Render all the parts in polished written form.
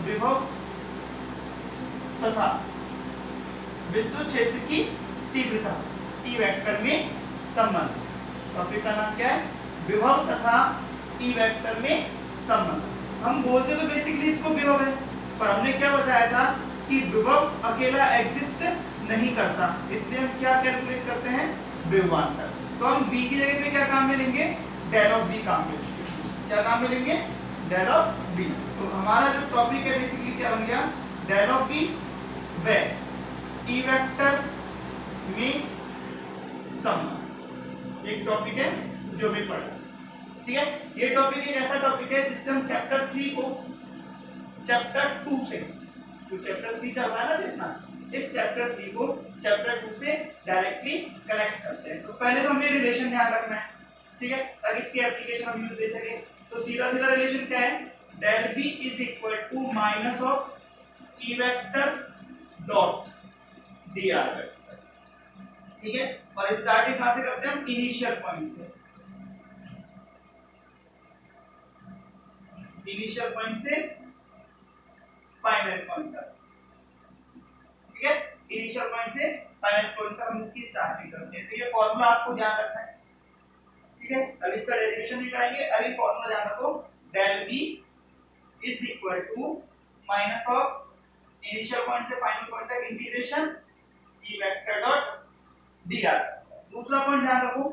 विभव तथा विद्युत क्षेत्र की तीव्रता ई वेक्टर में संबंध। टॉपिक का नाम क्या है? विभव तथा ई वेक्टर में संबंध। हम बोलते तो बेसिकली इसको विभव है, पर हमने क्या बताया था कि विभव अकेला एग्जिस्ट नहीं करता, इसलिए हम क्या कैलकुलेट करते हैं? विभवांतर। तो हम v की जगह पे क्या काम में लेंगे? डेल ऑफ v काम में लेंगे। क्या काम में लेंगे? Del of v। तो हमारा जो टॉपिक है बेसिकली क्या बन गया? डेल ऑफ v व ई वेक्टर में संबंध। एक टॉपिक है जो भी पढ़ा, ठीक है। ये टॉपिक एक ऐसा टॉपिक है जिससे हम चैप्टर 3 को चैप्टर 2 से, जो चैप्टर 3 चल रहा है ना देखना, इस चैप्टर 3 को चैप्टर 2 से डायरेक्टली कनेक्ट करते हैं। तो पहले तो हमें रिलेशन ध्यान रखना है, ठीक है, ताकि इसकी एप्लीकेशन हम यूज दे सके। तो सीधा सीधा रिलेशन क्या है? Del B is equal to minus of E vector dot D R vector, ठीक है। और स्टार्टिंग कहां से करते हैं हम? इनिशियल पॉइंट से। इनिशियल पॉइंट से फाइनल पॉइंट तक, ठीक है। इनिशियल पॉइंट से फाइनल पॉइंट तक हम इसकी स्टार्टिंग करते हैं। तो ये फॉर्मूला आपको ध्यान रखना है, ठीक है। अब इसका डेरिवेशन भी कराएंगे। अभी फॉर्मूला ध्यान रखो, del B is equal to minus of initial point से फाइनल पॉइंट तक integration E vector dot D R. दूसरा पॉइंट ध्यान रखो,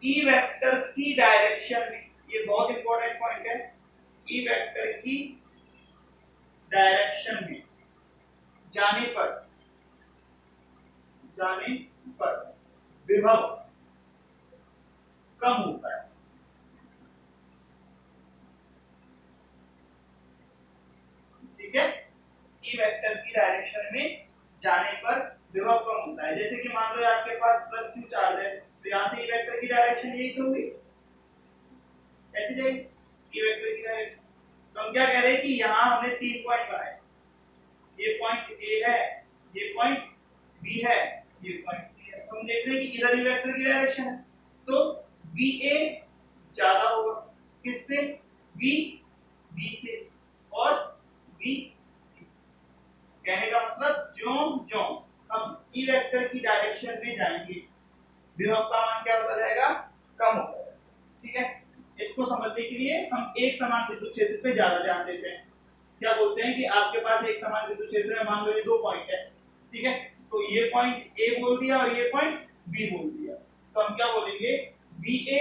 ई वेक्टर की डायरेक्शन में, ये बहुत इंपॉर्टेंट पॉइंट है, ई वेक्टर की डायरेक्शन में जाने पर विभव कम होता है, ठीक है। ई वेक्टर की डायरेक्शन में जाने पर विभव कम होता है। जैसे कि मान लो आपके पास प्लस क्यू चार्ज है, तो यहां से ई वेक्टर की डायरेक्शन यही तो होगी, ऐसे जाएगी ई वेक्टर की डायरेक्शन। तो हम क्या कह रहे हैं कि यहां हमने 3 पॉइंट बनाए, ये पॉइंट ए है, ये पॉइंट बी है, ये पॉइंट सी है। तो हम देख रहे हैं कि इधर ई वेक्टर की डायरेक्शन है, तो VA ज्यादा होगा किससे? VB से और VC से। कहने का मतलब ज्यों-ज्यों हम ई वेक्टर की डायरेक्शन में जाएंगे, विभव का मान क्या होता जाएगा? कम होता जाएगा, ठीक है। इसको समझने के लिए हम एक समान विद्युत क्षेत्र पे ज्यादा ध्यान देते हैं। क्या बोलते हैं कि आपके पास एक समान विद्युत क्षेत्र है, मान लो ये 2 पॉइंट है, ठीक है। तो ये पॉइंट ए बोल दिया और ये पॉइंट बी बोल दिया, तो हम क्या बोलेंगे? VA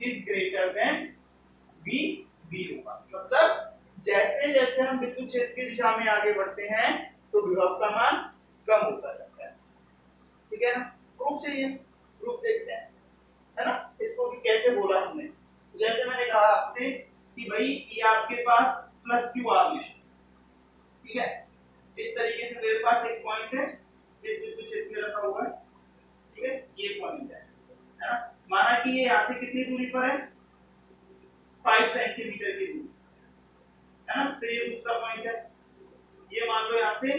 is greater than VB होगा। मतलब जैसे जैसे हम विद्युत क्षेत्र की दिशा में आगे बढ़ते हैं तो विभव का मान कम होता जाता है, ठीक है ना। प्रूफ चाहिए? प्रूफ देखते हैं, है ना। इसको भी कैसे बोला हमने? जैसे मैंने कहा आपसे कि भाई ये आपके पास प्लस क्यू आ गया, ठीक है। इस तरीके से मेरे पास एक पॉइंट है, इस विद्युत क्षेत्र में रखा हुआ है, ठीक है, ये पॉइंट है ना। माना कि ये यहां से कितनी दूरी पर है? 5 सेंटीमीटर की दूरी, है ना। फिर ये दूसरा पॉइंट है, ये मान लो यहां से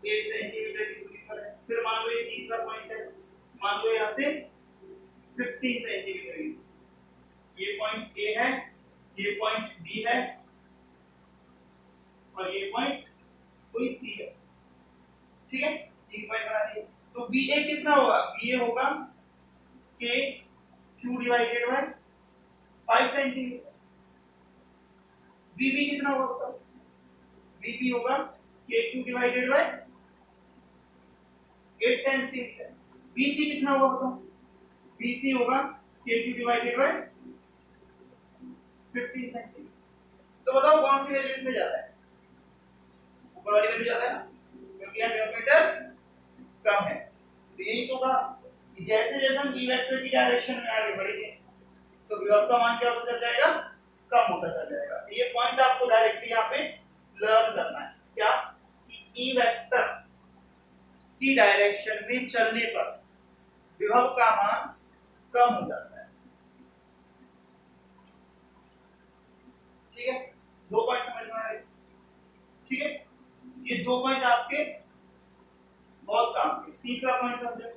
8 सेंटीमीटर की दूरी पर है। फिर मान लो ये तीसरा पॉइंट है, मान लो यहां से 15 सेंटीमीटर की दूरी। ये पॉइंट ए है, ये पॉइंट बी है और ये पॉइंट कोई सी है, ठीक है। 3 पॉइंट बना दिए। तो VA कितना होगा? VA होगा K Q divided by 5 centimetre. VB कितना होगा बताओ? VB होगा K Q divided by 8 centimetre. BC कितना होगा बताओ? BC होगा K Q divided by 15 centimetre. तो बताओ कौन सी वैल्यू इसमें ज्यादा है? ऊपर वाली वैल्यू ज्यादा है ना, क्योंकि यहां डिनोमिनेटर कम है। तो यही तो कहा कि जैसे जैसे हम ई वेक्टर की डायरेक्शन में आगे बढ़ेंगे तो विभव का मान क्या होता चल जाएगा? कम होता चल जाएगा। तो ये पॉइंट आपको डायरेक्टली यहाँ पे लर्न करना है, क्या कि ई वेक्टर की डायरेक्शन में चलने पर विभव का मान कम हो जाता है, ठीक है। 2 पॉइंट समझ में आ रहे, ठीक है। ये 2 पॉइंट आपके बहुत काम के। तीसरा पॉइंट समझो,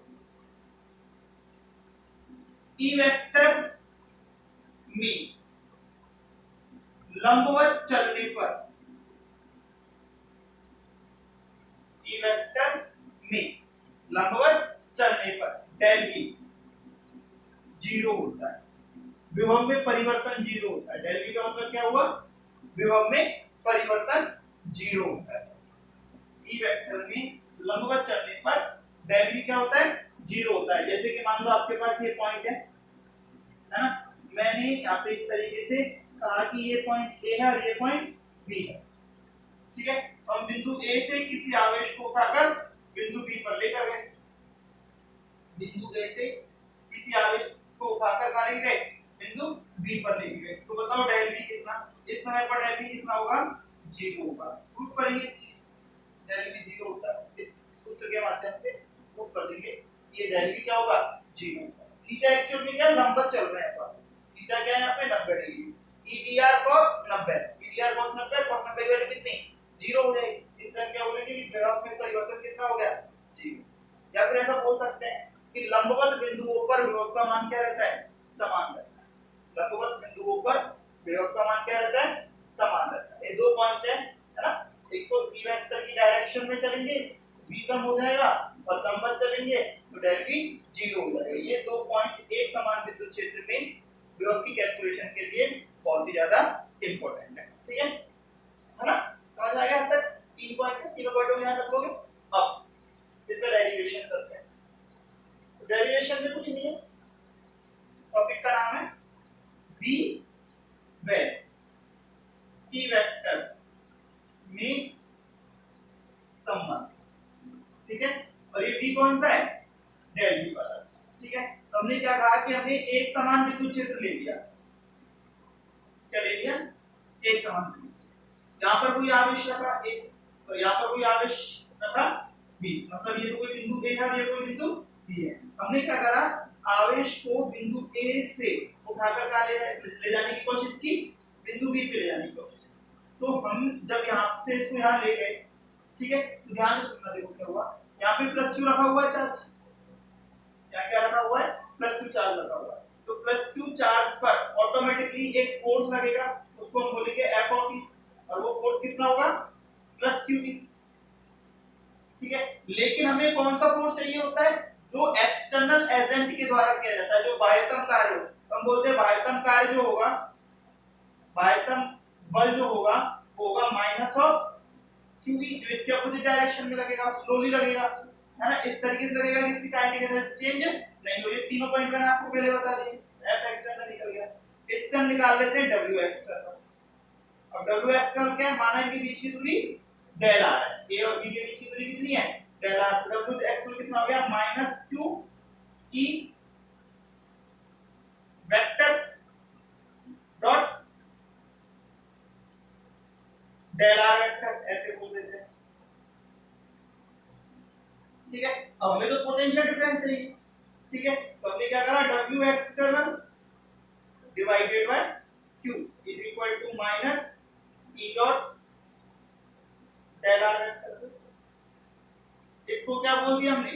ई वेक्टर में लंबवत चलने पर लंबवत चलने पर डेल V 0 होता है, विभव में परिवर्तन 0 होता है। डेल V का मतलब क्या हुआ, विभव में परिवर्तन 0 होता है। ई वेक्टर में लंबवत चलने पर डेल V क्या होता है, 0 होता है। जैसे कि मान लो आपके पास ये पॉइंट है ना, मैंने यहाँ पे इस तरीके से कहा कि ये पॉइंट A है और ये पॉइंट B है, ठीक है। हम बिंदु A से किसी आवेश को उठाकर बिंदु B पर लेकर गए, बिंदु A से किसी आवेश को उठाकर कहां ले गए, बिंदु B पर ले गए। तो बताओ डेल V कितना, इस समय पर डेल V कितना होगा, 0 होगा। प्रूफ करेंगे इस चीज, डेल V 0 होता है, इस सूत्र के माध्यम से प्रूफ कर देंगे ये डेल V क्या होगा, 0 होगा। थीटा एक्चुअल में क्या लंबवत चल रहे हैं, पर थीटा क्या है यहाँ पे 90 degree, EDR cos 90, EDR cos 90, cos 90 की वैल्यू कितनी, 0 हो जाएगी। इस तरह क्या बोलेंगे कि विभव में परिवर्तन कितना हो गया, 0। या फिर ऐसा बोल सकते हैं कि लंबवत बिंदुओं पर विभव का मान क्या रहता है, समान रहता है। लंबवत बिंदुओं पर विभव का मान क्या रहता है, समान रहता है। ये दो पॉइंट है ना, एक तो ई वेक्टर की डायरेक्शन में चलेंगे v कम हो जाएगा, और लंबवत चलेंगे तो डेल v 0 हो जाएगा। ये दो पॉइंट एक समान विद्युत क्षेत्र में विभव की कैलकुलेशन के लिए बहुत ही ज्यादा इंपॉर्टेंट है, ठीक है ना। समझ आ गया तक, तीन पॉइंट है, तीनों पॉइंटों को ध्यान रखोगे। अब इसका डेरिवेशन करते हैं। तो डेरिवेशन में कुछ नहीं है, टॉपिक का नाम है v वेग ई वेक्टर में संबंध, ठीक है। और ये v कौन सा है, डेल v वाला, ठीक है। तो हमने क्या कहा कि हमने एक समान विद्युत क्षेत्र ले लिया, क्या ले लिया, एक समान विद्युत। यहाँ पर कोई आवेश रखा एक, तो यहाँ पर कोई आवेश रखा b, मतलब ये तो कोई बिंदु a है और ये कोई बिंदु b है। हमने क्या करा, आवेश को बिंदु a से उठाकर कहाँ ले जाने की कोशिश की, बिंदु b पे ले जाने की कोशिश। तो हम जब यहाँ से इसको यहाँ ले गए, ठीक है, तो ध्यान से सुनना, देखो क्या हुआ, यहाँ पे प्लस क्यू रखा हुआ है चार्ज, यहाँ क्या रखा हुआ है, प्लस क्यू चार्ज रखा हुआ है। तो प्लस क्यू चार्ज पर ऑटोमेटिकली एक फोर्स लगेगा, उसको हम बोलेंगे एफ ऑफ ई, और वो फोर्स कितना होगा, प्लस क्यू ई, ठीक है। लेकिन हमें कौन सा फोर्स चाहिए होता है, जो एक्सटर्नल एजेंट के द्वारा किया जाता है, जो बाह्यतम कार्य हो। हम बोलते हैं बाह्यतम कार्य जो होगा, बाह्यतम बल जो होगा वो होगा माइनस ऑफ क्यूबी, जो इसके अपोजिट डायरेक्शन में लगेगा, स्लोली लगेगा, है ना, इस तरीके से लगेगा कि इसकी काइनेटिक एनर्जी चेंज नहीं हो। ये तीनों पॉइंट मैंने आपको पहले बता दिए। एफ एक्सटर्नल निकल गया, इससे हम निकाल लेते हैं डब्ल्यू एक्सटर्नल। अब डब्ल्यू एक्सटर्नल क्या है, माना इनके बीच की दूरी डेल आर है, ए और बी के बीच की दूरी कितनी है, डेल आर। तो डब्ल्यू एक्सटर्नल कितना हो गया, minus Q E vector dot del R vector, ऐसे बोल देते हैं, ठीक है। अब हमें तो पोटेंशियल डिफरेंस चाहिए, ठीक है। तो हमने क्या करा, W external divided by Q is equal to minus E dot del R vector. इसको क्या बोल दिया हमने,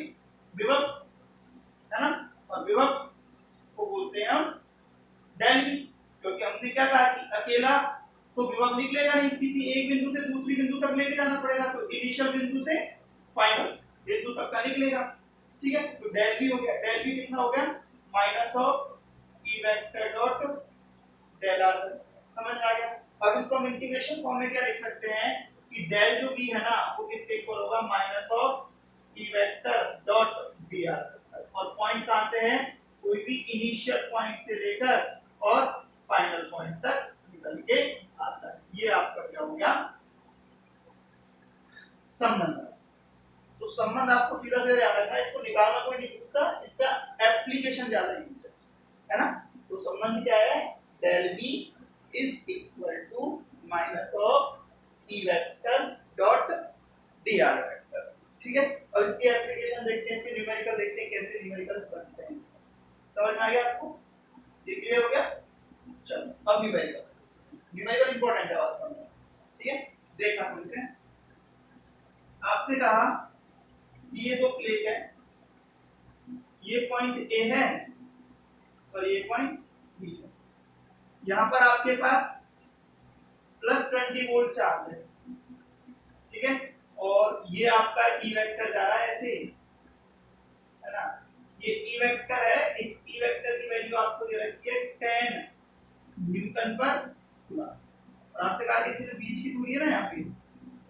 विभव, है ना, और विभव को बोलते हैं हम डेल ई, क्योंकि हमने क्या कहा कि अकेला तो विभव निकलेगा नहीं, किसी एक बिंदु से दूसरी बिंदु तक लेके जाना पड़ेगा। तो इनिशियल बिंदु से फाइनल बिंदु तक का निकलेगा, ठीक है। तो डेल v हो गया, डेल v कितना हो गया, minus of E vector dot del R. समझ आ गया। अब इसको हम इंटीग्रेशन फॉर्म में क्या लिख सकते हैं कि डेल जो v है ना, वो किसके इक्वल होगा, minus of E vector dot D are. और पॉइंट कहां से है, कोई भी इनिशियल पॉइंट से लेकर और फाइनल पॉइंट तक निकल के आता है। ये आपका क्या हो गया, संबंध। तो संबंध आपको सीधा सीधा याद रखना है, इसको निकालना कोई नहीं पूछता, इसका एप्लीकेशन ज्यादा यूज है ना। तो संबंध क्या है, del v is equal to minus of E vector dot D R vector, ठीक है। और इसकी एप्लीकेशन देखते हैं, इसके न्यूमेरिकल देखते हैं, कैसे न्यूमेरिकल्स बनते हैं। समझ में आ गया आपको, ये क्लियर हो गया। चलो अब न्यूमेरिकल, न्यूमेरिकल इंपॉर्टेंट है वास्तव में, ठीक है। देखना तुमसे, आपसे कहा ये दो प्लेट है, ये पॉइंट ए है और ये पॉइंट बी है। यहां पर आपके पास प्लस 20 वोल्ट चार्ज है, ठीक है, और ये आपका ई वेक्टर जा रहा है ऐसे, है ना। ये ई वेक्टर है, इस ई वेक्टर की वैल्यू आपको दे रखी है 10 न्यूटन पर कूलम, और आपसे कहा कि इसके बीच की दूरी है ना यहाँ पे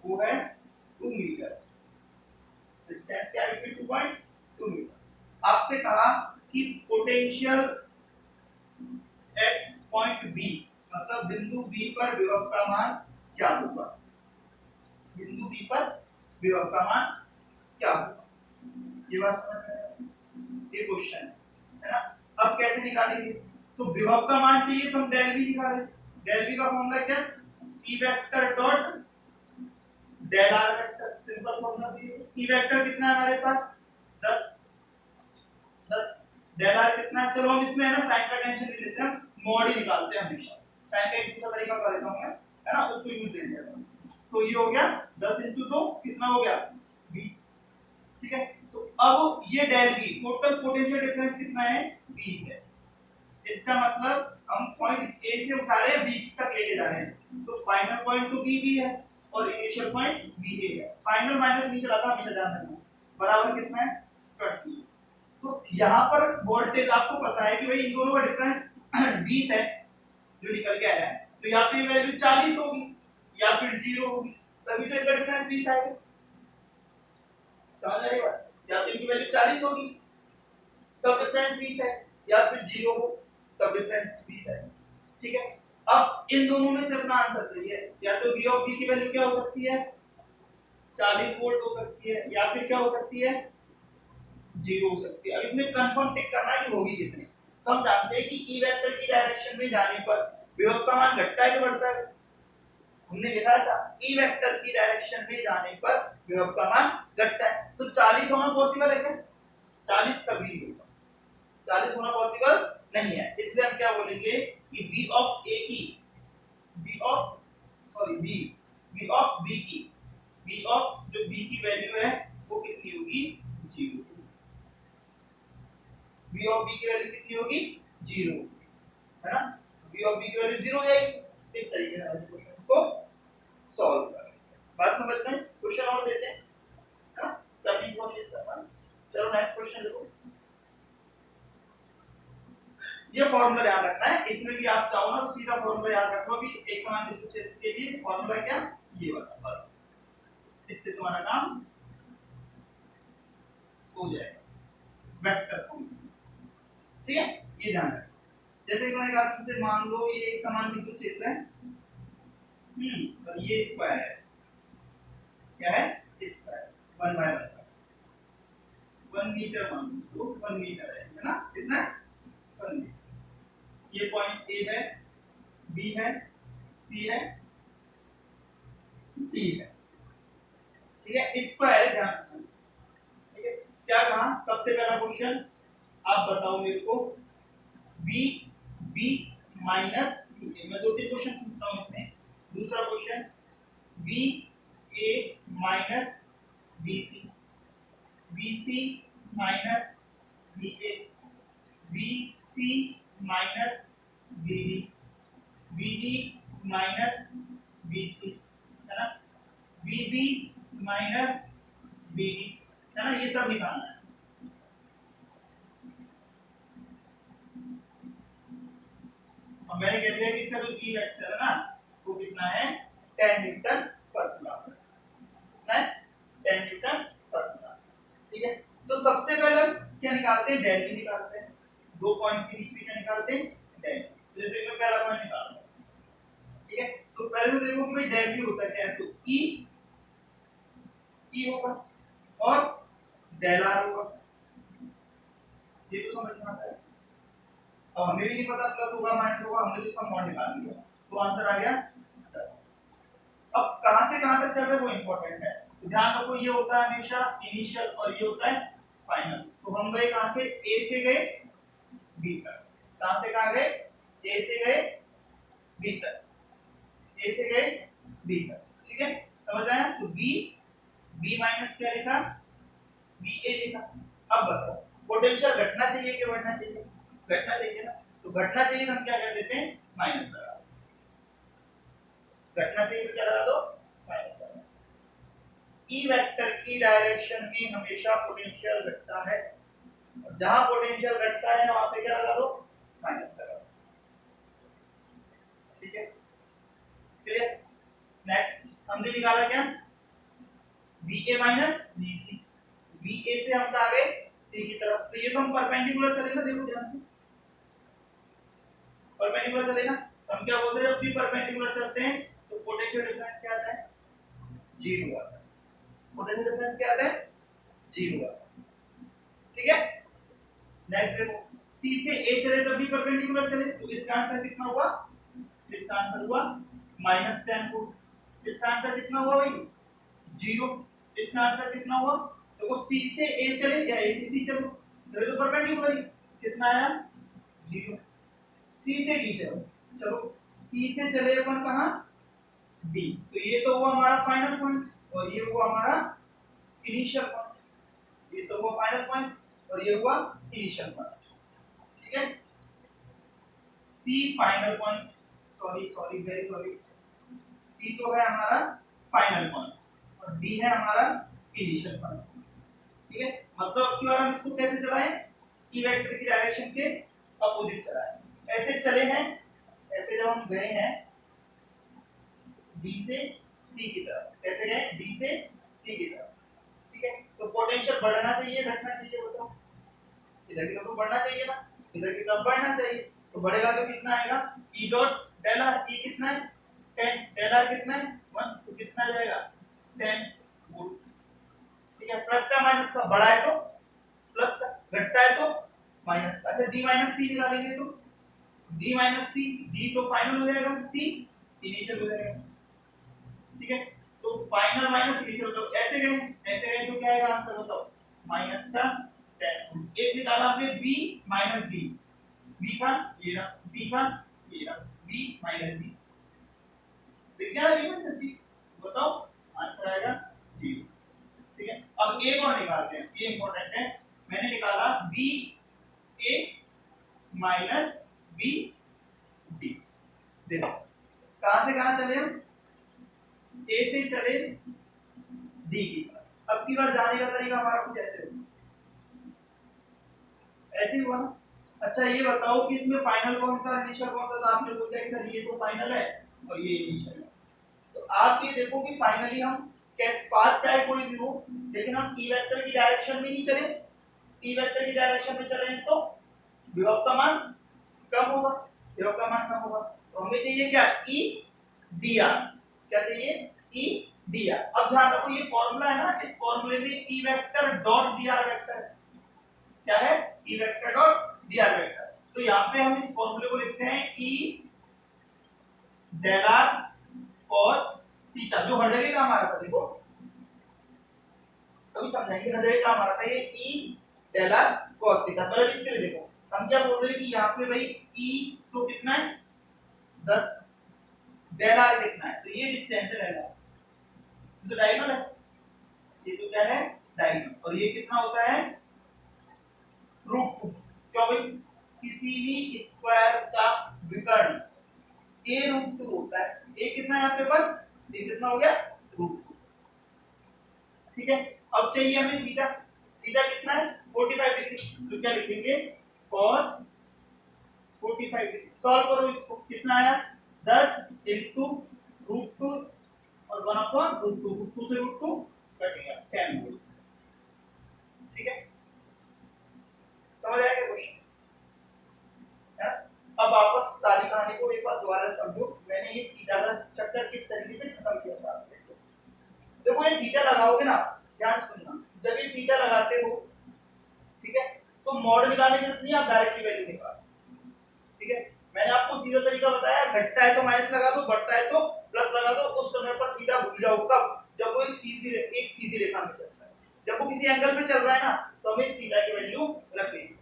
वो है 2 मीटर, डिस्टेंस क्या है बिटवीन 2 पॉइंट्स 2 मीटर। आपसे कहा कि पोटेंशियल एट पॉइंट बी, मतलब बिंदु बी पर विभव का मान क्या होगा, बिंदु बी पर विभव का मान क्या होगा, ये बात समझ में आया? ये क्वेश्चन है ना। अब कैसे निकालेंगे, तो विभव का मान चाहिए तो हम डेल बी निकालें। डेल बी का फॉर्मूला क्या, E vector dot del R vector, simple formula भी है। ई वेक्टर कितना है हमारे पास 10, 10 डेल आर कितना है, चलो हम इसमें है ना साइन का टेंशन नहीं लेते हैं, मॉड ही निकालते हैं हमेशा। साइन का एक दूसरा तरीका कर देता हूं मैं, है ना, उसको यूज ले लेता हूं। तो ये हो गया 10 * 2 कितना हो गया 20, ठीक है। तो अब ये del B total potential difference कितना है 20 है, इसका मतलब हम पॉइंट ए से उठा रहे हैं बी तक लेके जा रहे हैं, तो फाइनल पॉइंट तो बी है और इनिशियल पॉइंट बी है। फाइनल माइनस नीचे लाता हमेशा ध्यान रखना, बराबर कितना है 20। तो यहाँ पर वोल्टेज आपको पता है कि भाई इन दोनों का डिफरेंस 20 है जो निकल के आया है, तो यहाँ पे वैल्यू 40 होगी या फिर 0 होगी, तभी तो इनका डिफरेंस 20 आएगा। समझ रहे हो, या तो इनकी वैल्यू 40 होगी तब डिफरेंस 20 है, या फिर 0 हो तब डिफरेंस 20 है, ठीक है। अब इन दोनों में से अपना आंसर सही है, या तो v ऑफ b की वैल्यू क्या हो सकती है 40 वोल्ट हो सकती है, या फिर क्या हो सकती है 0 हो सकती है। अब इसमें कंफर्म टिक करना है कि होगी कितनी, तो हम जानते हैं कि ई वेक्टर की डायरेक्शन में जाने पर विभव का मान घटता है कि बढ़ता है, हमने लिखा था ई वेक्टर की डायरेक्शन में जाने पर विभव का मान घटता है, तो 40 होना पॉसिबल है क्या, 40 कभी नहीं होगा, 40 होना पॉसिबल नहीं है। इसलिए हम क्या बोलेंगे कि v ऑफ a की v ऑफ जो b की वैल्यू है वो कितनी होगी 0, v ऑफ b की वैल्यू कितनी होगी 0, है ना। v ऑफ b की वैल्यू 0 है, इस तरीके से हम क्वेश्चन को सॉल्व करेंगे। बात समझ में, क्वेश्चन और देते हैं, है ना, तभी कोशिश करना। चलो नेक्स्ट क्वेश्चन देखो, ये फॉर्मूला याद रखना है, इसमें भी आप चाहो ना तो सीधा फॉर्मूला याद रखो, अभी एक समान बिंदु क्षेत्र के लिए फॉर्मूला क्या ये वाला, बस इससे तुम्हारा काम हो जाएगा वेक्टर कॉम्बिनेशन, ठीक है। ये ध्यान रखना, जैसे कि मैंने कहा तुमसे मान लो ये एक समान बिंदु क्षेत्र है, और ये स्क्वायर है, क्या है स्क्वायर 1 मीटर मान लो, 1 मीटर है ना, कितना 1 मीटर। ये पॉइंट ए है, बी है, सी है, डी है, ठीक है। स्क्वायर है, ध्यान रखना, ठीक है। क्या कहा सबसे पहला क्वेश्चन, आप बताओ मेरे को बी बी माइनस मैं 2-3 क्वेश्चन पूछता हूं इसमें। दूसरा question B A minus B C minus B A, B C minus B D minus B C, है ना, B B minus B D, है ना, ये सब निकालना है। और मैंने कह दिया कि इसका जो ई वेक्टर है ना वो कितना है 10 न्यूटन पर कूलम, कितना है 10 न्यूटन पर कूलम, ठीक है। तो सबसे पहले क्या निकालते हैं डेल बी निकालते हैं, दो पॉइंट्स के बीच में क्या निकालते हैं डेल, जैसे कि मैं पहला पॉइंट निकाल रहा हूं, ठीक है। तो पहले तो देखो कि भाई डेल बी होता क्या है, तो ई होगा और डेल आर होगा, ये तो समझ में आता है। अब हमें भी नहीं पता प्लस होगा माइनस होगा, हमने तो इसका मॉड निकाल लिया, तो आंसर आ गया 10। अब कहां से कहां तक चल रहा है वो इंपॉर्टेंट है, तो ध्यान रखो ये होता है हमेशा इनिशियल और ये होता है फाइनल। तो हम गए कहां से ए से गए बी तक, कहां से कहां गए ए से गए बी तक, ए से गए बी तक, ठीक है, समझ आया। तो बी माइनस क्या लिखा बी ए लिखा। अब बताओ पोटेंशियल घटना चाहिए कि बढ़ना चाहिए, घटना चाहिए ना, तो घटना चाहिए तो हम क्या कर देते हैं माइनस लगा दो, घटना चाहिए तो क्या लगा दो माइनस लगा दो। ई वेक्टर की डायरेक्शन में हमेशा पोटेंशियल घटता है, जहां पोटेंशियल घटता है वहां पे क्या लगा दो, माइनस लगा दो। ठीक है, क्लियर। नेक्स्ट हमने निकाला क्या, VA माइनस VC। VA से हम कहां गए, C की तरफ। तो ये तो हम परपेंडिकुलर चले ना, देखो ध्यान से, परपेंडिकुलर चले ना। तो हम क्या बोलते हैं, जब भी परपेंडिकुलर चलते हैं तो पोटेंशियल डिफरेंस क्या आता है, जीरो आता है। पोटेंशियल डिफरेंस क्या आता है, जीरो आता है। ठीक है, नेक्स्ट देखो, C से A चले तब भी परपेंडिकुलर चले, तो इसका आंसर कितना हुआ, इसका आंसर हुआ -10 फुट। इसका आंसर कितना हुआ भाई, जीरो। इसका आंसर कितना हुआ, देखो C से A चले या A से C चलो, चले तो परपेंडिकुलर ही, कितना आया, जीरो। C से D चलो, चलो C से चले अपन कहां, D। तो ये तो हुआ हमारा फाइनल पॉइंट और ये हुआ हमारा इनिशियल पॉइंट। ये तो हुआ फाइनल पॉइंट और ये हुआ इनिशियल पॉइंट। ठीक है, C final point, sorry very sorry, C तो है हमारा फाइनल पॉइंट और D है हमारा इनिशियल पॉइंट। ठीक है, मतलब अब की बार हम इसको कैसे चलाएं, ई वेक्टर की डायरेक्शन के अपोजिट चलाएं। ऐसे चले हैं, ऐसे जब हम गए हैं D से C की तरफ, कैसे गए, D से C की तरफ। ठीक है, तो पोटेंशियल बढ़ना चाहिए घटना चाहिए, बताओ, इधर की तरफ बढ़ना चाहिए ना, इधर की तरफ बढ़ना चाहिए। तो बढ़ेगा तो कितना आएगा, E dot del R। E कितना है, 10, डेल R कितना है 1, तो कितना आ जाएगा 10 वोल्ट। ठीक है, प्लस का माइनस का, बड़ा है तो प्लस का, घटता है तो माइनस का। अच्छा D माइनस C निकालेंगे तो D माइनस C, D तो फाइनल हो जाएगा, C इनिशियल हो जाएगा। ठीक है, तो फाइनल माइनस इनिशियल, तो ऐसे गए तो क्या आएगा आंसर, बताओ, माइनस का 10। एक निकाला आपने B माइनस D, B का ये रहा, D का ये रहा, B माइनस D, विज्ञान B माइनस D, बताओ आंसर आएगा 0। ठीक है, अब एक और निकालते हैं, ये इंपॉर्टेंट है। मैंने निकाला B A minus B D। देखो कहां से कहां चले हम, A से चले D की तरफ। अब की बार जाने का तरीका हमारा कुछ ऐसे होगा, ऐसे हुआ ना। अच्छा ये बताओ कि इसमें फाइनल कौन सा इनिशियल कौन सा था, आपने बोला कि सर ये तो फाइनल है और ये इनिशियल है। तो आप ये देखो कि फाइनली हम कैसे, पाथ चाहे कोई भी हो, लेकिन हम ई वेक्टर की डायरेक्शन में ही चले। ई वेक्टर की डायरेक्शन में चले तो विभव का मान कम होगा, विभव का मान कम होगा। तो हमें चाहिए क्या, ई डी आर। क्या चाहिए, ई डी आर। अब ध्यान रखो ये फॉर्मूला है ना, इस फॉर्मूले में E vector dot D R vector क्या है, E vector dot D R vector. तो यहाँ पे हम इस फॉर्मूले को लिखते हैं E del R cos theta, जो हर जगह काम आ रहा था। देखो अभी समझाएंगे, हर जगह काम आ रहा था ये E del R cos theta. मतलब इसके लिए देखो हम क्या बोल रहे हैं कि यहाँ पे भाई ई तो कितना है 10, डेल आर कितना है, तो ये डिस्टेंस है डेल आर, तो डायगोनल है, ये तो क्या है डायगोनल। और ये कितना होता है √2। क्यों भाई, किसी भी स्क्वायर का विकर्ण a √2 होता है। a कितना है यहाँ पे पर, ये कितना हो गया √2। ठीक है, अब चाहिए हमें थीटा। थीटा कितना है 45 डिग्री, तो क्या लिखेंगे cos 45 डिग्री। सॉल्व करो इसको, कितना आया 10 * √2 और 1/√2, √2 से √2 कट गया 10 वोल्ट। ठीक है, समझ आया क्या क्वेश्चन। अब वापस सारी कहानी को एक बार दोबारा समझो, मैंने ये थीटा का चक्कर किस तरीके से खत्म किया था। देखो ये थीटा लगाओगे ना, ध्यान सुनना, जब ये थीटा लगाते हो, ठीक है, तो मॉड निकालने की जरूरत नहीं, आप डायरेक्टली वैल्यू निकालो। ठीक है, मैंने आपको सीधा तरीका बताया, घटता है तो माइनस लगा दो, बढ़ता है तो प्लस लगा दो। उस समय पर थीटा भूल जाओ, कब, जब वो एक सीधी रेखा में चलता है। जब वो किसी एंगल पे चल रहा है ना, तो हमें इस थीटा की वैल्यू रखनी है,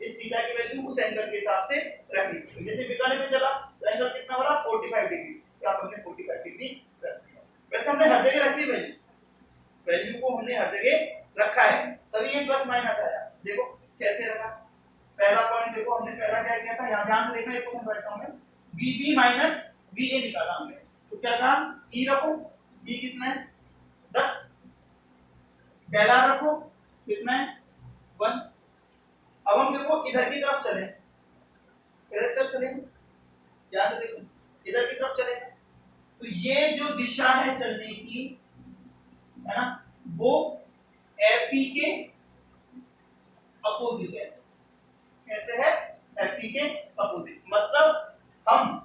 इस थीटा की वैल्यू उस एंगल के हिसाब से रखनी है। जैसे विकर्ण में चला तो एंगल कितना बना 45 डिग्री, तो आप हमने 45 डिग्री रख दिया। वैसे हमने हर जगह रखी वैल्यू, वैल्यू को हमने हर जगह रखा है, तभी ये प्लस माइनस आया। देखो कैसे रखा, पहला पॉइंट देखो, हमने पहला क्या किया था, यहां ध्यान से देखना, एक क्वेश्चन बैठा हूं मैं, BB माइनस BA निकाला हमने। तो क्या कहा, E रखो, B कितना है 10, डेल R रखो कितना है 1, हम देखो इधर की तरफ चले, इधर की तरफ चले, ध्यान से देखो, इधर की तरफ चले तो ये जो दिशा है चलने की, है ना, वो FE के अपोजिट है। कैसे है? FE के अपोजिट, मतलब हम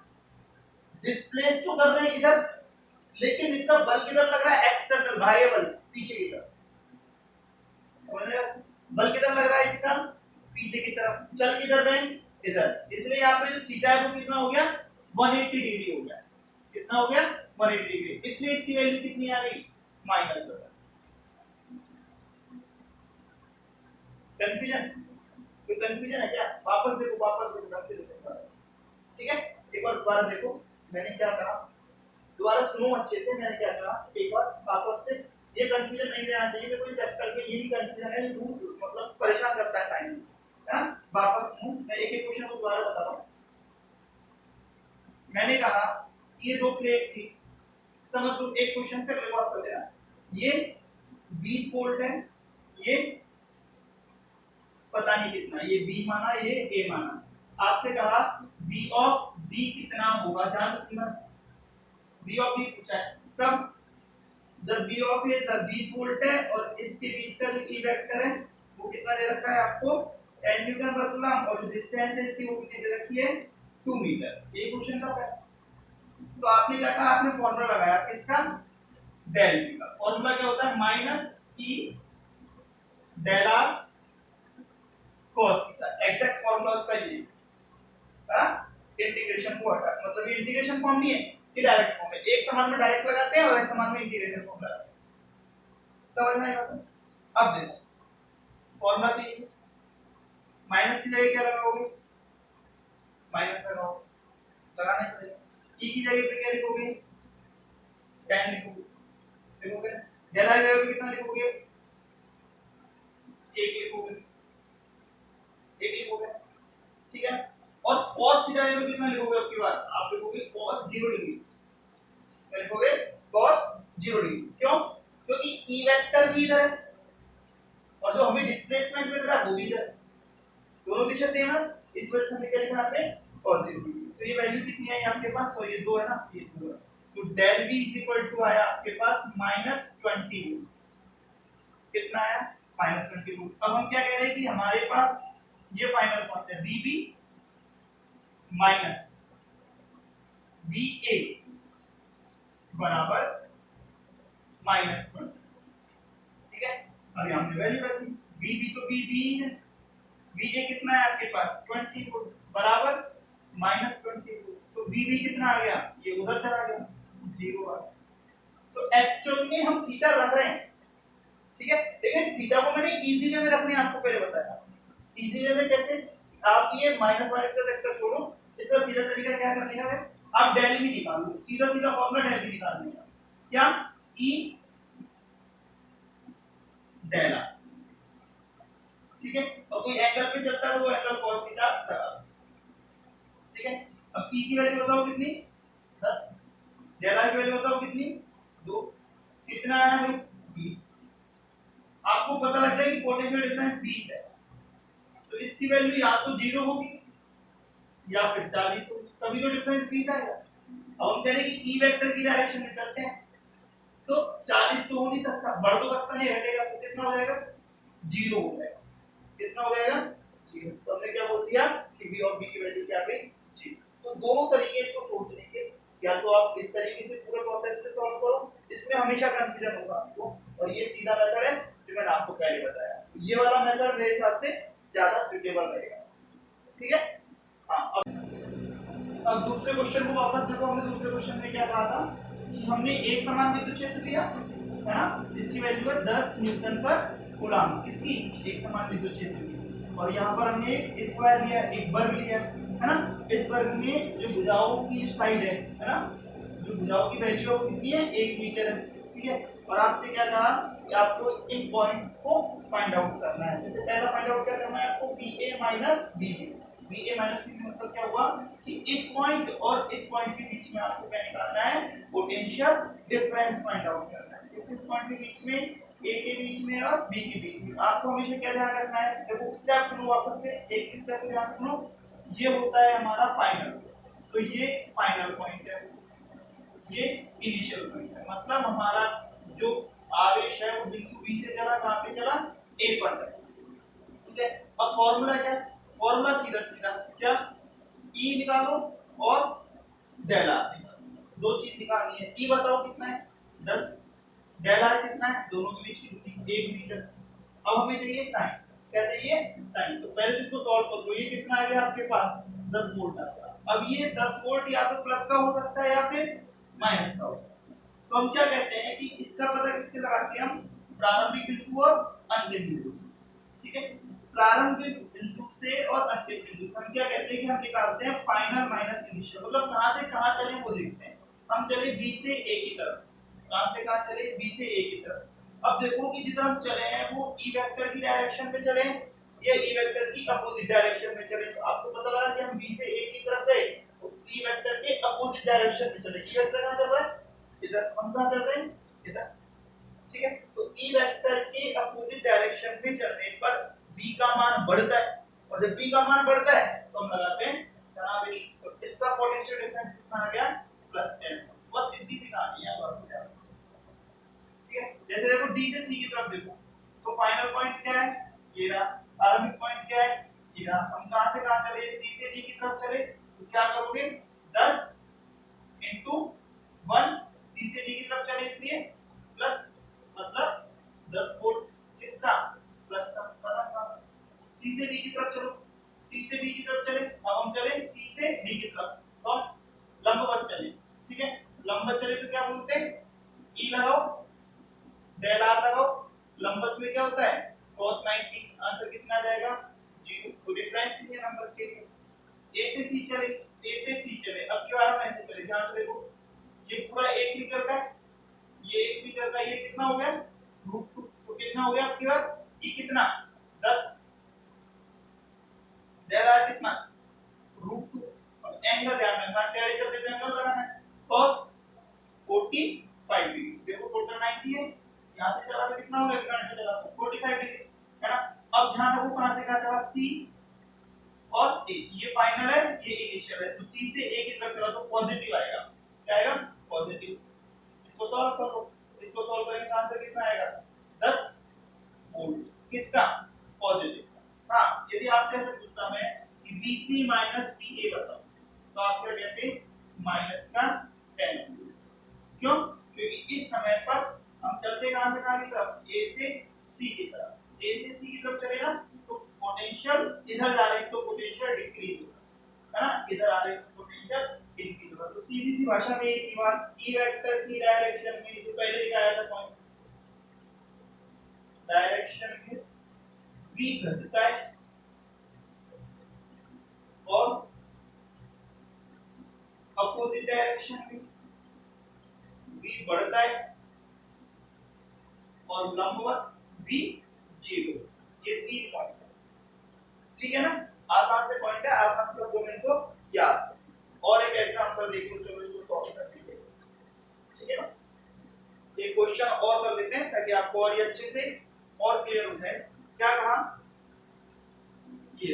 डिस्प्लेस तो कर रहे हैं इधर, लेकिन इसका बल किधर लग रहा है? एक्सटर्नल, बाह्य बल, पीछे की तरफ। समझ रहे हो? बल किधर लग रहा है इसका? पीछे की तरफ। चल किधर रहे? इधर। इसलिए यहाँ पे जो थीटा है वो कितना हो गया? 180 डिग्री हो गया। कितना हो गया? 180 डिग्री। इसलिए इसकी वैल्यू कितनी आ गई? -10। कंफ्यूजन? कोई कंफ्यूजन है क्या? वापस देखो, वापस देखो, ठीक है? एक बार दोबारा देखो, मैंने क्या कहा, दोबारा सुनो अच्छे से। मैंने क्या कहा, एक बार वापस से, ये कंफ्यूजन नहीं रहना चाहिए। देखो ये चैप्टर में यही कंफ्यूजन है, मतलब परेशान करता है साइंस, है ना? वापस सुनो, मैं एक एक क्वेश्चन को दोबारा बता रहा हूं। मैंने कहा ये दो प्लेट थी, समझ लो, एक क्वेश्चन से अगले बात कर देना। ये 20 वोल्ट है, ये पता नहीं कितना, ये B माना, ये A माना। आपसे कहा B ऑफ B कितना होगा, ध्यान से सुनना। B ऑफ B पूछा है, कब? जब B ऑफ A 20 वोल्ट है और इसके बीच का जो E वेक्टर है वो कितना दे रखा है आपको? 10 न्यूटन पर कूलम, और जो डिस्टेंस है इसकी वो कितनी दे रखी है? 2 मीटर। ये क्वेश्चन का है। तो आपने क्या कहा? आपने फॉर्मूला लगाया किसका? डेल V का। फॉर्मूला क्या होता है? -E del R cos theta. Exact formula उसका ये है। इंटीग्रेशन को हटा, मतलब ये इंटीग्रेशन फॉर्म नहीं है, ये डायरेक्ट फॉर्म है। एक समान में डायरेक्ट लगाते हैं और एक समान में इंटीग्रेशन फॉर्म लगाते हैं। समझ में आया? अब देखो फॉर्मूला भी माइनस की जगह क्या लगाओगे? माइनस लगाओ, लगाना पड़ेगा। ई की जगह पे क्या लिखोगे? 10 लिखोगे, लिखोगे। डेल की जगह पे कितना लिखोगे? 1 लिखोगे, 1 लिखोगे, ठीक है। और cos थीटा को कितना लिखोगे? आपकी बात, आप लिखोगे cos 0 डिग्री। क्या लिखोगे? cos 0 degree. क्यों? क्योंकि E वेक्टर भी इधर है और जो हमें डिस्प्लेसमेंट मिल रहा है वो भी इधर है, दोनों दिशा सेम है, इस वजह से हमने क्या लिखा यहाँ पे? cos 0 degree. तो ये वैल्यू कितनी है आपके पास? और ये 2 है ना, ये 2 है। तो डेल V आया आपके पास -20 वोल्ट। कितना आया? -20 वोल्ट। अब हम क्या कह रहे हैं कि हमारे पास ये फाइनल पॉइंट है VB माइनस VA बराबर -20, ठीक है। अभी हमने वैल्यू रख दी, VB तो VB है, VA कितना है आपके पास? 20 वोल्ट बराबर -20 वोल्ट। तो VB कितना आ गया? ये उधर चला गया, 0 आ गया। तो एक्चुअल में हम थीटा रख रहे हैं, ठीक है। लेकिन इस थीटा को मैंने इजी वे में रखने आपको पहले बताया। इजी वे में कैसे? आप ये माइनस माइनस का वेक्टर छोड़ो, इसका सीधा तरीका क्या करने का है? आप डेल भी निकाल लो, सीधा सीधा फॉर्मूला डेल भी निकालने का। क्या? E डेल R, ठीक है। और कोई एंगल पे चलता है तो वो एंगल cos थीटा लगा, ठीक है। अब E की वैल्यू बताओ कितनी? 10। डेल R की वैल्यू बताओ कितनी? 2। कितना आया भाई? 20। आपको पता लग जाए कि पोटेंशियल डिफरेंस 20 है, तो इसकी वैल्यू या तो 0 होगी या फिर 40 होगी, तभी तो डिफरेंस 20 आएगा। अब हम कह रहे हैं कि E वेक्टर की डायरेक्शन में चलते हैं, तो 40 तो हो नहीं सकता, बढ़ तो सकता नहीं, घटेगा, तो कितना हो जाएगा? 0 हो जाएगा। कितना हो जाएगा? 0। तो हमने क्या बोल दिया कि B और B की वैल्यू क्या आ गई? 0। तो दोनों तरीके इसको सोचने के, या तो आप इस तरीके से पूरे प्रोसेस से सॉल्व करो, इसमें हमेशा कंफ्यूजन होगा आपको, और ये सीधा मेथड है जो मैंने आपको पहले बताया। ये वाला मेथड मेरे हिसाब से ज्यादा सूटेबल रहेगा, ठीक है। हाँ, अब दूसरे क्वेश्चन को वापस देखो। हमने दूसरे क्वेश्चन में क्या कहा था कि हमने एक समान विद्युत क्षेत्र लिया, है ना, इसकी वैल्यू है 10 न्यूटन पर कूलम। किसकी? एक समान विद्युत क्षेत्र की। और यहाँ पर हमने स्क्वायर लिया, एक वर्ग लिया, है ना। इस वर्ग में जो भुजाओं की साइड है ना, जो भुजाओं की वैल्यू है वो कितनी है? 1 मीटर है, ठीक है। और आपसे क्या कहा कि आपको इन पॉइंट्स को फाइंड आउट करना है। जैसे पहला फाइंड आउट क्या करना है आपको? VA minus VB। VA minus VB मतलब क्या हुआ कि इस पॉइंट और इस पॉइंट के बीच में आपको क्या निकालना है? पोटेंशियल डिफरेंस फाइंड आउट करना है। इस पॉइंट के बीच में ए के बीच में और बी के बीच में। आपको हमेशा क्या ध्यान रखना है, देखो स्टेप सुनो वापस से, एक स्टेप ध्यान सुनो, ये होता है हमारा फाइनल, तो ये फाइनल पॉइंट है, ये इनिशियल पॉइंट है, मतलब हमारा जो आवेश है वो बिंदु बी से चला कहां पे चला, ए पर चला। ठीक है, अब फॉर्मूला क्या, फॉर्मूला सीधा सीधा क्या, ई निकालो और डेल आर निकालो, दो चीज निकालनी है। ई बताओ कितना है 10, डेल आर कितना है, दोनों के बीच की दूरी 1 मीटर। अब हमें चाहिए साइन, क्या चाहिए साइन, तो पहले इसको सॉल्व कर दो। ये कितना आ गया आपके पास 10 वोल्ट आ गया। अब ये 10 वोल्ट या तो प्लस का हो सकता है या फिर माइनस का हो सकता है, तो हम क्या कहते हैं कि इसका पता किससे लगाते हैं, हम प्रारंभिक बिंदु और अंतिम बिंदु से। ठीक है, प्रारंभिक बिंदु से और अंतिम बिंदु से हम क्या कहते हैं कि हम निकालते हैं फाइनल माइनस इनिशियल, मतलब कहां से कहां चले वो देखते हैं। हम चले बी से ए की तरफ, कहां से कहां चले, बी से ए की तरफ। अब देखो कि जिधर हम चले हैं वो ई वेक्टर की डायरेक्शन में चले या ई वेक्टर की अपोजिट डायरेक्शन में चले, तो आपको पता लगा कि हम बी से ए की तरफ गए तो ई वेक्टर के अपोजिट डायरेक्शन में चले। ई वेक्टर कहां चल रहा है, इधर, हम कहां चल रहे हैं, इधर। ठीक है, तो ई वेक्टर के अपोजिट डायरेक्शन में चलने पर b का मान बढ़ता है, और जब b का मान बढ़ता है तो हम लगाते हैं धनावेश, तो इसका पोटेंशियल डिफरेंस कितना आ गया +10। बस इतनी सी कहानी है और क्या। ठीक है, जैसे देखो d से c की तरफ देखो, तो फाइनल पॉइंट क्या है, ये रहा, प्रारंभिक पॉइंट क्या है, ये रहा। हम कहां से कहां चले, c से d की तरफ चले, तो क्या करोगे 10 * 1, c से d की तरफ चले इसलिए प्लस, मतलब 10 वोल्ट, किसका, प्लस का, पता। सी से बी की तरफ चलो, सी से बी की तरफ चले, अब हम चले सी से बी की तरफ, तो लंबवत चले। ठीक है, लंबवत चले तो क्या बोलते हैं, ई लगाओ, डेल आर लगाओ, लंबवत में क्या होता है cos 90, आंसर कितना आ जाएगा 0, तो डिफरेंस ही है नंबर के लिए। ए से सी चले, ए से सी चले, अब क्यों आ रहा है ऐसे चले, ध्यान से देखो, ये पूरा 1 मीटर का, ये 1 मीटर का, ये कितना हो गया √2, तो कितना हो गया आपके पास ई कितना 10, डेल आर कितना √2, और एंगल ध्यान रखना, टेढ़े चलते तो एंगल लगाना है, cos 45 डिग्री, देखो टोटल 90 है, यहां से चला तो कितना हो गया, करंट चला तो 45 डिग्री, है ना। अब ध्यान रखो कहां से कहां चला, सी और ए, ये फाइनल है ये इनिशियल है, तो सी से ए की तरफ चला तो पॉजिटिव आएगा, क्या आएगा पॉजिटिव। इसको सॉल्व करो, इसको सॉल्व करेंगे तो आंसर कितना आएगा 10 वोल्ट, किसका, पॉजिटिव। हां, यदि आपसे ऐसे पूछता मैं कि VC माइनस VA बताओ, तो आप क्या कहते, माइनस का 10 वोल्ट, क्यों, क्योंकि इस समय पर हम चलते कहां से कहां की तरफ, A से C की तरफ, A से C की तरफ चलेगा तो पोटेंशियल इधर जा रहे हैं तो पोटेंशियल डिक्रीज होगा, है ना, इधर आ रहे हैं तो पोटेंशियल इंक्रीज होगा। तो सीधी सी भाषा में एक ही बात, ई वेक्टर की डायरेक्शन में जो पहले लिखाया था पॉइंट, डायरेक्शन में v घटता है और अपोजिट डायरेक्शन में v बढ़ता है और लंबवत v 0, ये 3 पॉइंट है। ठीक है ना, आसान से पॉइंट है, आसान से शब्दों में इनको याद। और एक एग्जांपल देखिए, चलो इसको सॉल्व कर लीजिए। ठीक है ना, एक क्वेश्चन और कर लेते हैं ताकि आपको और ये अच्छे से और क्लियर हो जाए। क्या कहा, ये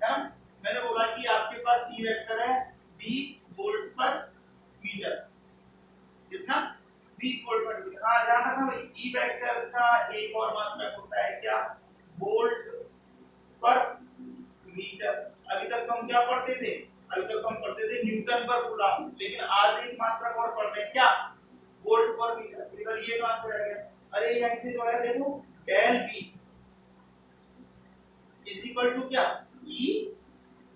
है ना, मैंने बोला कि आपके पास ई वेक्टर है 20 वोल्ट पर मीटर, कितना 20 वोल्ट पर मीटर। हाँ, ध्यान रखना भाई, ई वेक्टर का एक और मात्रक होता है क्या, वोल्ट पर मीटर। अभी तक हम क्या पढ़ते थे, अभी तक हम पढ़ते थे न्यूटन पर कूलम, लेकिन आज एक मात्रक और पढ़ रहे हैं क्या, वोल्ट पर मीटर। सर ये कहां से आ गया, अरे यहां से जो है देखो, del V is equal to क्या, E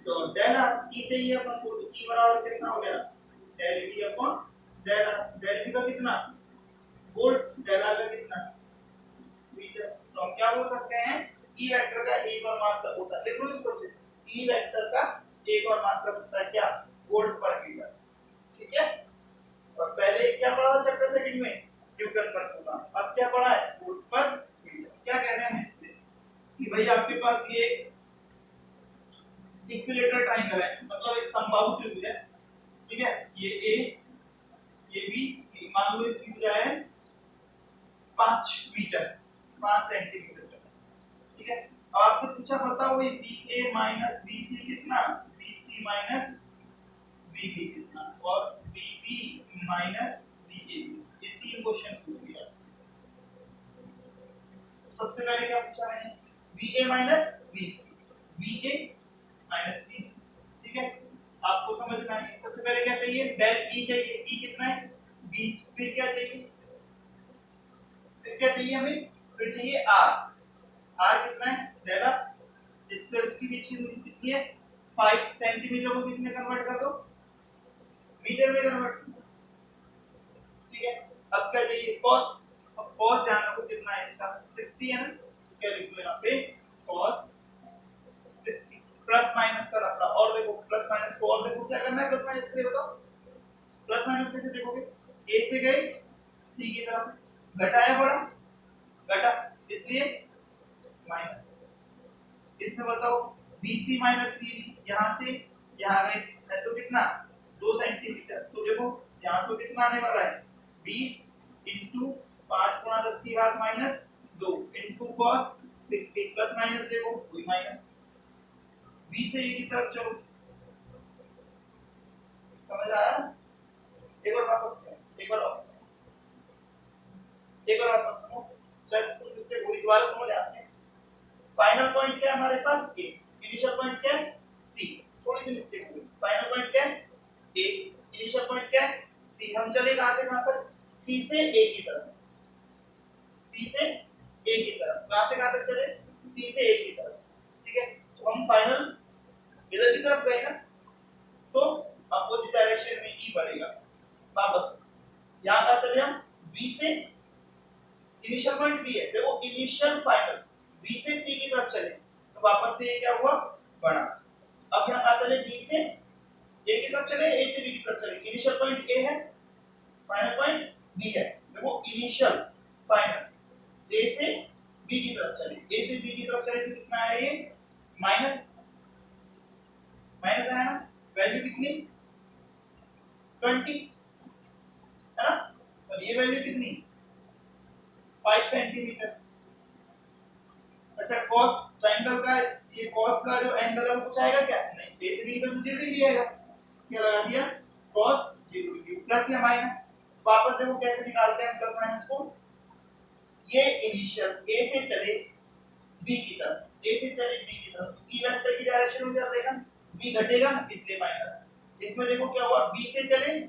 तो डेल R, E चाहिए अपन को, तो E बराबर कितना हो गया, del V upon del R, del V का कितना वोल्ट, डेल R का कितना मीटर। तो हम क्या बोल सकते हैं, E वेक्टर का एक और मात्रक होता है, देखो इसको अच्छे से, E वेक्टर का एक और मात्रक होता है क्या, वोल्ट पर मीटर। ठीक है, और पहले क्या पढ़ा था चैप्टर सेकंड में, न्यूटन पर कूलम, अब क्या पढ़ा है, वोल्ट पर मीटर। क्या कहते हैं कि भाई आपके पास ये इक्विलेटरल ट्रायंगल है, मतलब एक समबाहु त्रिभुज है। ठीक है, ये A, ये B, C, मान लो इसकी भुजाएं 5 मीटर 5 सेंटीमीटर तक, ठीक है। अब आपसे पूछा बताओ ये BA माइनस BC कितना, BC माइनस BB कितना, और BB माइनस BA, ये 3 क्वेश्चन पूछ दिया आपसे। सबसे पहले क्या पूछा मैंने, BA minus BC, BA minus BC, ठीक है। आपको समझना है सबसे पहले क्या चाहिए, डेल E चाहिए, E कितना है 20, फिर क्या चाहिए, फिर क्या चाहिए हमें, फिर चाहिए R, R कितना है डेल R, इससे उसके बीच की दूरी कितनी है 5 सेंटीमीटर को किस में कन्वर्ट कर दो, मीटर में कन्वर्ट, ठीक है। अब क्या चाहिए cos, अब cos ध्यान रखो कितना है इसका 60 है ना, तो क्या लिख दो यहाँ पे cos 60, प्लस माइनस का रखना, और देखो प्लस माइनस को, और देखो क्या करना है प्लस माइनस से, बताओ प्लस माइनस कैसे देखोगे, a से गए c की तरफ, घटाया बड़ा घटा, इसलिए माइनस, इसमें बताओ BC माइनस BB, यहाँ से यहाँ गए है तो कितना 2 सेंटीमीटर, तो देखो यहाँ तो कितना आने वाला है 20 इंटू 5 गुणा 10 की घात minus 2 into cos 60, plus minus देखो कोई माइनस, B से A की तरफ चलो, समझ आ रहा है। एक बार वापस करो, एक बार वापस सुनो, शायद कुछ मिस्टेक हुई, दोबारा सुनो ध्यान से। फाइनल पॉइंट क्या है हमारे पास A, इनिशियल पॉइंट क्या है C, थोड़ी सी मिस्टेक हुई, फाइनल पॉइंट क्या है A, इनिशियल पॉइंट क्या है C, हम चले कहां से कहां तक, C से A की तरफ, C से A की तरफ, कहां से कहां तक चले, C से A की तरफ, ठीक है। तो हम फाइनल इधर की तरफ गए ना, तो अपोजिट डायरेक्शन में E बढ़ेगा, वापस यहां कहां चले हम B से, इनिशियल पॉइंट B है, देखो इनिशियल फाइनल B से C की तरफ चले, तो वापस से क्या हुआ बढ़ा, अब यहां कहां चले B से A की तरफ चले, A से B की तरफ चले, इनिशियल पॉइंट A है, फाइनल पॉइंट B है, देखो इनिशियल फाइनल A से B की तरफ चले, A से B की तरफ चले तो कितना आया ये माइनस, माइनस आया ना, वैल्यू कितनी 20 है ना, और ये वैल्यू कितनी 5 सेंटीमीटर। अच्छा cos ट्रायंगल का, ये cos का जो एंगल है वो कुछ आएगा क्या, नहीं, A से B का मुझे भी दिया क्या लगा दिया cos 0 डिग्री, प्लस या माइनस, वापस देखो कैसे निकालते हैं प्लस माइनस को, ये इनिशियल A से चले B की तरफ, A से चले B की तरफ, E वेक्टर की डायरेक्शन में चल रहेगा, B घटेगा इसलिए माइनस, इसमें देखो क्या हुआ B से चले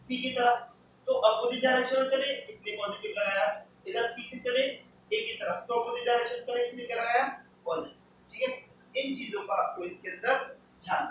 C की तरफ, तो अपोजिट डायरेक्शन में चले इसलिए पॉजिटिव लगाया, इधर C से चले A की तरफ, तो अपोजिट डायरेक्शन चले इसलिए क्या लगाया पॉजिटिव, ठीक है। इन चीजों का आपको इसके अंदर ध्यान